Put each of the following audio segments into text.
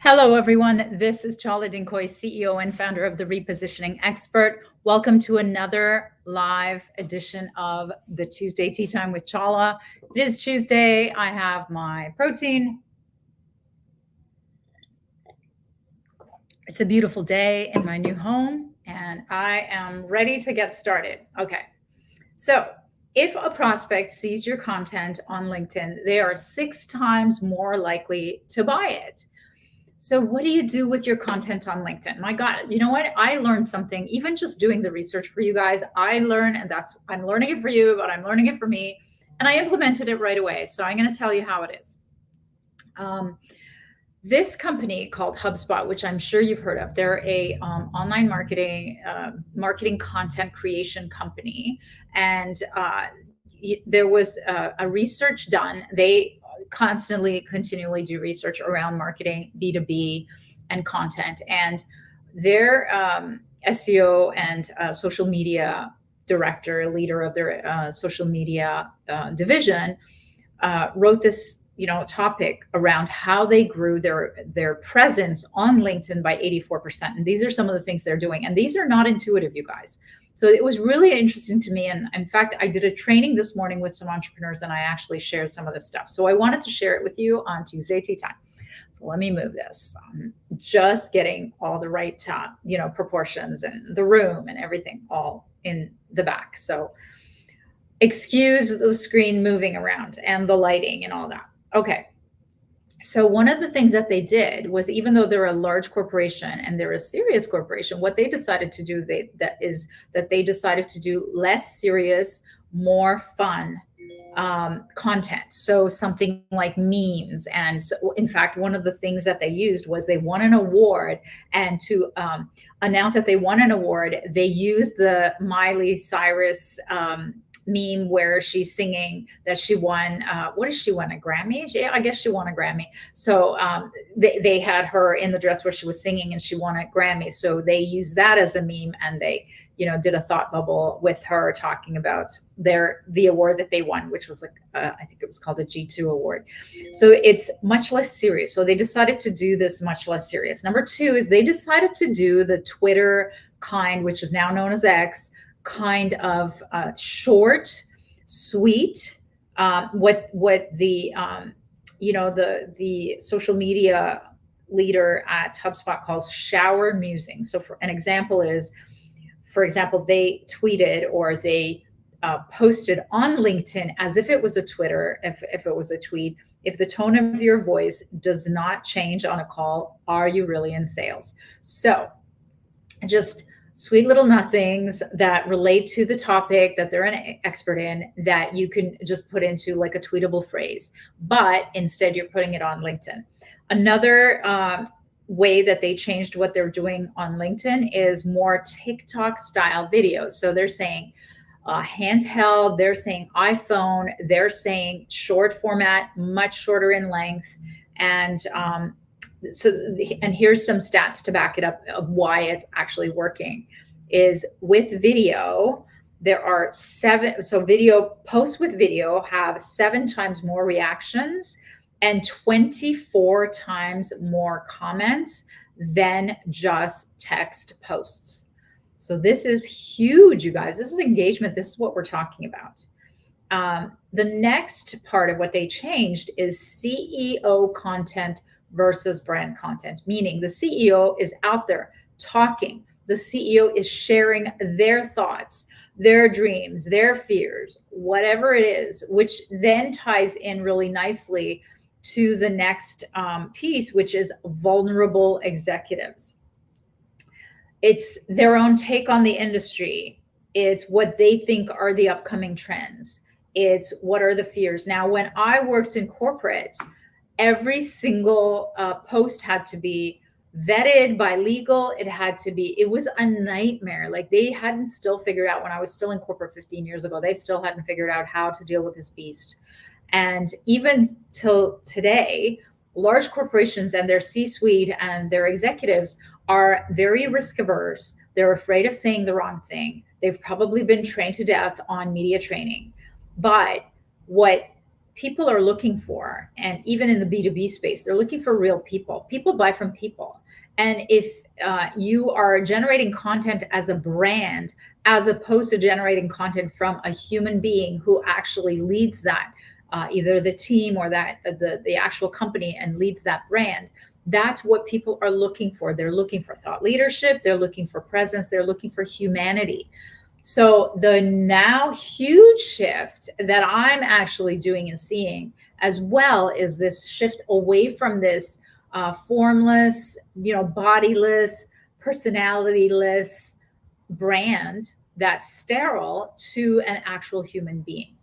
Hello, everyone. This is Chala Dinkoy, CEO and founder of The Repositioning Expert. Welcome to another live edition of the Tuesday Tea Time with Chala. It is Tuesday. I have my protein. It's a beautiful day in my new home, and I am ready to get started. Okay. So, if a prospect sees your content on LinkedIn, they are 6 times more likely to buy it. So what do you do with your content on LinkedIn? My God, you know what? I learned something, even just doing the research for you guys. I learned, and I'm learning it for you, but I'm learning it for me. And I implemented it right away. So I'm going to tell you how it is. This company called HubSpot, which I'm sure you've heard of, they're a online marketing content creation company. And there was a research done. They continually do research around marketing, B2B, and content. And their SEO and social media leader of their social media division, wrote this topic around how they grew their presence on LinkedIn by 84%. And these are some of the things they're doing. And these are not intuitive, you guys. So it was really interesting to me. And in fact, I did a training this morning with some entrepreneurs and I actually shared some of this stuff. So I wanted to share it with you on Tuesday Tea Time. So let me move this. I'm just getting all the right, proportions and the room and everything all in the back. So excuse the screen moving around and the lighting and all that. Okay. So one of the things that they did was, even though they're a large corporation and they're a serious corporation, what they decided to do, they decided to do less serious, more fun content. So something like memes. And so, in fact, one of the things that they used was they won an award, and to announce that they won an award, they used the Miley Cyrus meme where she's singing that she won. What did she win? A Grammy? I guess she won a Grammy. So they had her in the dress where she was singing and she won a Grammy. So they used that as a meme, and they did a thought bubble with her talking about the award that they won, which was like I think it was called the G2 award. So it's much less serious. So they decided to do this much less serious. Number two is they decided to do the Twitter kind, which is now known as X, kind of short, sweet, what the the social media leader at HubSpot calls shower musing. So for an example is, for example, they tweeted or they posted on LinkedIn as if it was a Twitter, if it was a tweet: if the tone of your voice does not change on a call, are you really in sales? So just sweet little nothings that relate to the topic that they're an expert in, that you can just put into like a tweetable phrase, but instead you're putting it on LinkedIn. Another way that they changed what they're doing on LinkedIn is more TikTok style videos. So they're saying handheld, they're saying iPhone, they're saying short format, much shorter in length. And here's some stats to back it up of why it's actually working. Is with video, there are video posts with video have 7 times more reactions and 24 times more comments than just text posts. So this is huge, you guys. This is engagement. This is what we're talking about. The next part of what they changed is CEO content versus brand content, meaning the CEO is out there talking. The CEO is sharing their thoughts, their dreams, their fears, whatever it is, which then ties in really nicely to the next piece, which is vulnerable executives. It's their own take on the industry. It's what they think are the upcoming trends. It's what are the fears. Now, when I worked in corporate, every single post had to be vetted by legal. It was a nightmare. Like, they hadn't still figured out, when I was still in corporate 15 years ago, they still hadn't figured out how to deal with this beast. And even till today, large corporations and their C-suite and their executives are very risk averse. They're afraid of saying the wrong thing. They've probably been trained to death on media training. But what people are looking for, and even in the B2B space, they're looking for real people. People buy from people. And if you are generating content as a brand, as opposed to generating content from a human being who actually leads that, either the team or that the actual company and leads that brand, that's what people are looking for. They're looking for thought leadership. They're looking for presence. They're looking for humanity. So the now huge shift that I'm actually doing and seeing as well is this shift away from this formless, bodiless, personalityless brand that's sterile to an actual human being.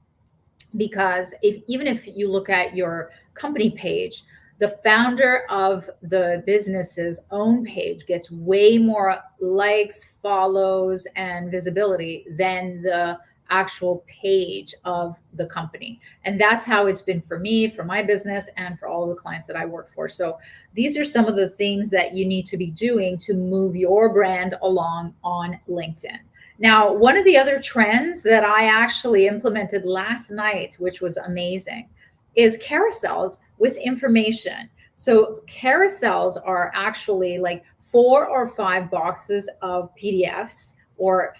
Because even if you look at your company page, the founder of the business's own page gets way more likes, follows, and visibility than the actual page of the company. And that's how it's been for me, for my business, and for all the clients that I work for. So these are some of the things that you need to be doing to move your brand along on LinkedIn. Now, one of the other trends that I actually implemented last night, which was amazing, is carousels with information. So carousels are actually like 4 or 5 boxes of PDFs or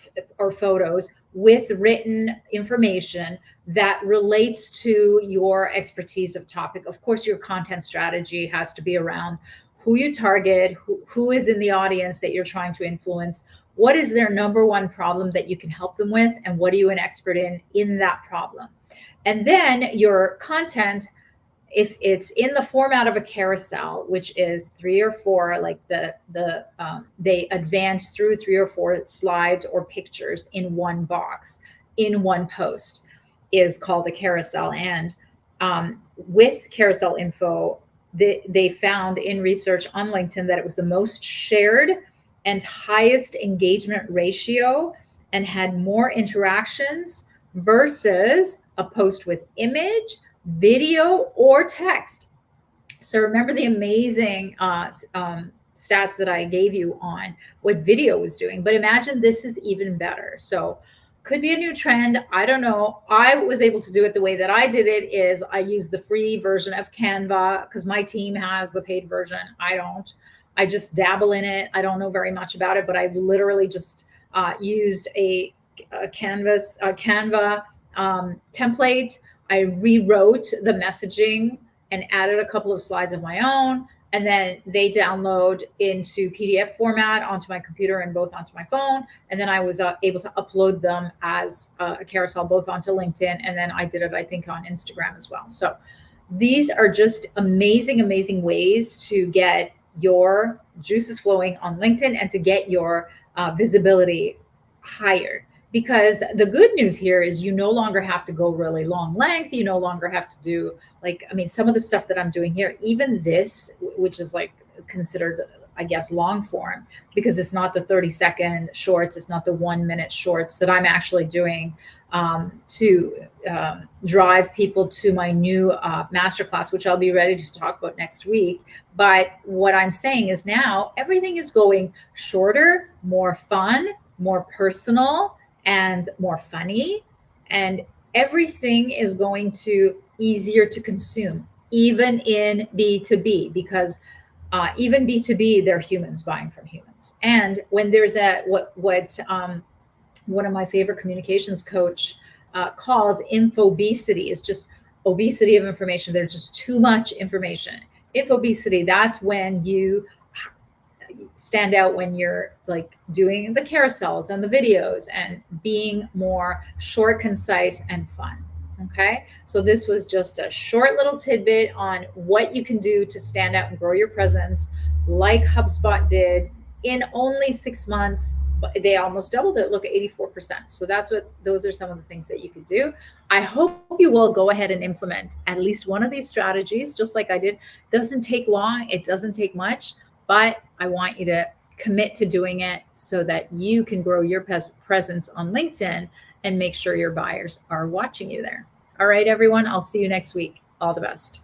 photos with written information that relates to your expertise of topic. Of course, your content strategy has to be around who you target, who is in the audience that you're trying to influence, what is their number one problem that you can help them with, and what are you an expert in that problem. And then your content, if it's in the format of a carousel, which is 3 or 4, like they advance through 3 or 4 slides or pictures in one box, in one post, is called a carousel. And with carousel info, they found in research on LinkedIn that it was the most shared and highest engagement ratio and had more interactions versus a post with image, video, or text. So remember the amazing stats that I gave you on what video was doing, but imagine this is even better. So could be a new trend. I don't know. I was able to do it the way that I did it is I used the free version of Canva because my team has the paid version. I don't. I just dabble in it. I don't know very much about it, but I literally just used a Canva template. I rewrote the messaging and added a couple of slides of my own. And then they download into PDF format onto my computer and both onto my phone. And then I was able to upload them as a carousel, both onto LinkedIn. And then I did it, I think, on Instagram as well. So these are just amazing, amazing ways to get your juices flowing on LinkedIn and to get your visibility higher. Because the good news here is you no longer have to go really long length. You no longer have to do some of the stuff that I'm doing here, even this, which is like considered, I guess, long form, because it's not the 30-second shorts. It's not the 1-minute shorts that I'm actually doing to drive people to my new masterclass, which I'll be ready to talk about next week. But what I'm saying is now everything is going shorter, more fun, more personal, and more funny. And everything is going to easier to consume, even in B2B, because even B2B, they're humans buying from humans. And when there's one of my favorite communications coach calls infobesity, is just obesity of information. There's just too much information. Infobesity, that's when you stand out, when you're like doing the carousels and the videos and being more short, concise, and fun. Okay. So this was just a short little tidbit on what you can do to stand out and grow your presence, like HubSpot did in only 6 months. They almost doubled it. Look at 84%. So those are some of the things that you could do. I hope you will go ahead and implement at least one of these strategies, just like I did. It doesn't take long. It doesn't take much, but I want you to commit to doing it so that you can grow your presence on LinkedIn and make sure your buyers are watching you there. All right, everyone. I'll see you next week. All the best.